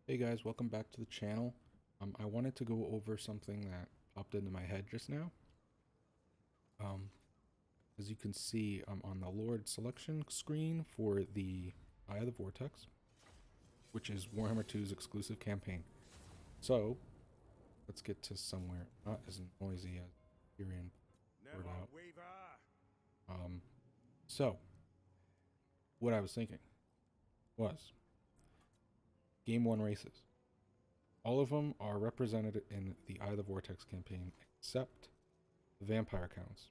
Hey guys, welcome back to the channel. I wanted to go over something that popped into my head just now. Um, as you can see, I'm on the Lord selection screen for the Eye of the Vortex, which is Warhammer 2's exclusive campaign. So, let's get to somewhere not as noisy as Tyrion poured out. Um, so, what I was thinking was Game 1 races. All of them are represented in the Eye of the Vortex campaign except the vampire counts.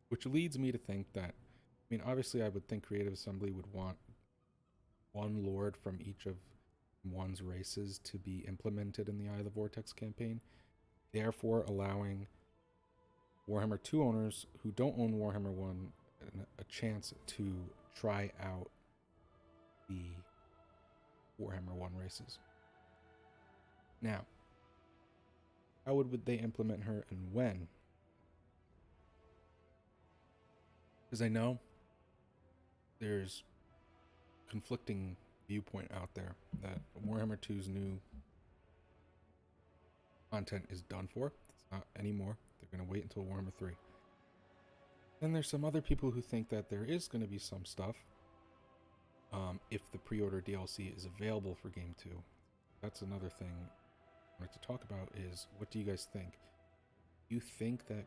Which leads me to think that, I mean, obviously, I would think Creative Assembly would want one lord from each of one's races to be implemented in the Eye of the Vortex campaign, therefore allowing Warhammer 2 owners who don't own Warhammer 1 a chance to try out the Warhammer 1 races. Now, how would they implement her and when? Because I know there's conflicting viewpoint out there that Warhammer 2's new content is done for. It's not anymore. They're going to wait until Warhammer 3. Then there's some other people who think that there is going to be some stuff if the pre-order DLC is available for Game 2. That's another thing I wanted to talk about is, what do you guys think? You think that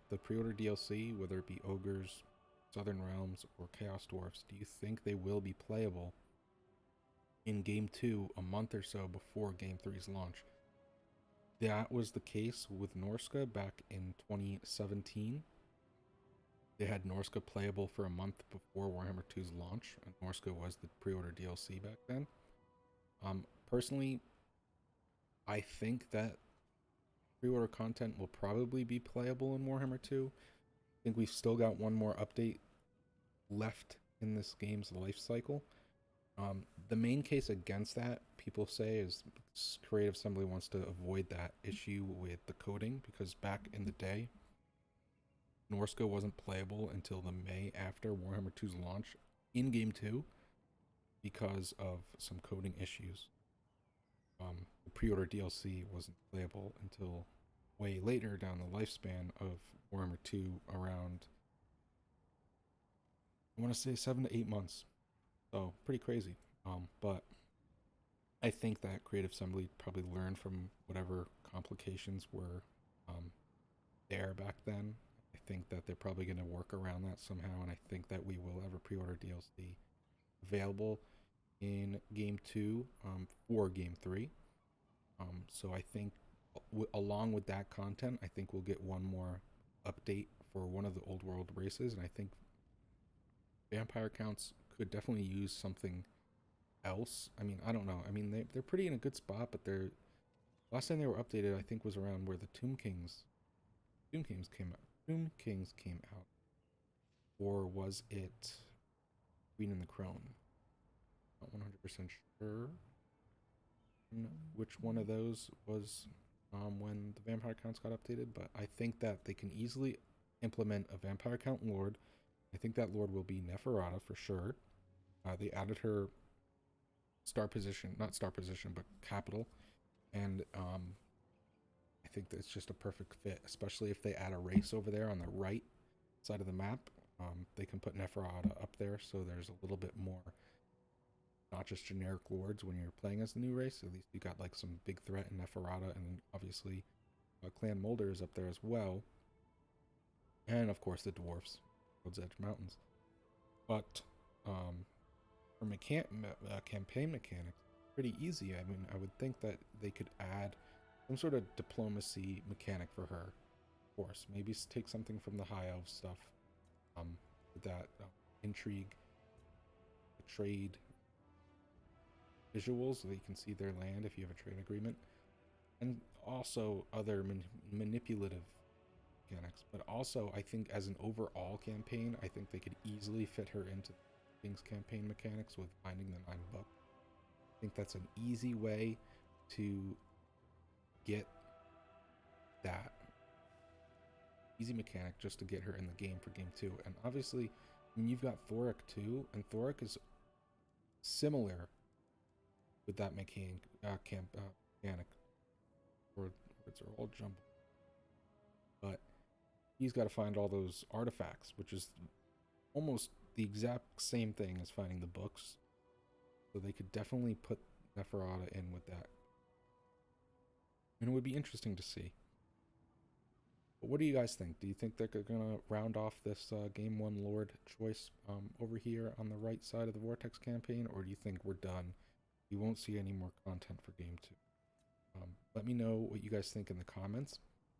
the pre-order DLC, whether it be Ogres, Southern Realms, or Chaos Dwarfs, do you think they will be playable in Game 2 a month or so before Game 3's launch? That was the case with Norsca back in 2017. They had Norsca playable for a month before Warhammer 2's launch, and Norsca was the pre-order DLC back then. Personally, I think that pre-order content will probably be playable in Warhammer 2. I think we've still got one more update left in this game's life cycle. The main case against that, people say, is Creative Assembly wants to avoid that issue with the coding, because back in the day, Norsca wasn't playable until the May after Warhammer 2's launch in Game 2 because of some coding issues. The pre-order DLC wasn't playable until way later down the lifespan of Warhammer 2, around, I want to say 7 to 8 months. So pretty crazy. But I think that Creative Assembly probably learned from whatever complications were there back then. I think that they're probably going to work around that somehow, and I think that we will have a pre-order DLC available in Game 2 for Game 3. So I think along with that content, I think we'll get one more update for one of the old world races, and I think vampire counts could definitely use something else. I mean, I don't know. I mean, they're pretty in a good spot, but they're, last time they were updated, I think, was around where the Tomb Kings came out. Tomb Kings came out, or was it Queen and the Crone? Not 100% sure which one of those was when the vampire counts got updated, but I think that they can easily implement a vampire count lord. I think that lord will be Neferata for sure. They added her star position, not star position, but capital, and I think that it's just a perfect fit, especially if they add a race over there on the right side of the map. They can put Neferata up there, so there's a little bit more, not just generic lords when you're playing as the new race. At least you got like some big threat in Neferata, and obviously Clan Mulder is up there as well, and of course the dwarfs, Road's Edge Mountains. But for campaign mechanics, pretty easy. I mean, I would think that they could add some sort of diplomacy mechanic for her. Of course, maybe take something from the High Elf stuff, with that intrigue, trade visuals, so that you can see their land if you have a trade agreement, and also other manipulative mechanics. But also, I think as an overall campaign, I think they could easily fit her into King's campaign mechanics with finding the 9 books. I think that's an easy way to get that easy mechanic just to get her in the game for Game 2. And obviously, I mean, you've got Thoric too, and Thoric is similar with that mechanic. Words are all jumbled. But he's got to find all those artifacts, which is almost the exact same thing as finding the books. So they could definitely put Neferata in with that. And it would be interesting to see. But what do you guys think? Do you think they're going to round off this Game 1 Lord choice over here on the right side of the Vortex campaign? Or do you think we're done? We won't see any more content for Game 2. Let me know what you guys think in the comments.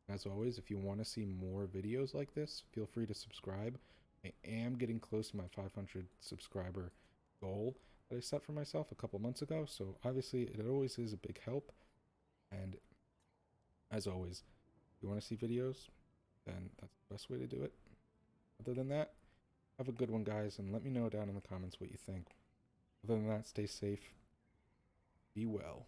As always, if you want to see more videos like this, feel free to subscribe. I am getting close to my 500 subscriber goal that I set for myself a couple months ago, so obviously it always is a big help. And as always, if you want to see videos, then that's the best way to do it. Other than that, have a good one, guys, and let me know down in the comments what you think. Other than that, stay safe, be well.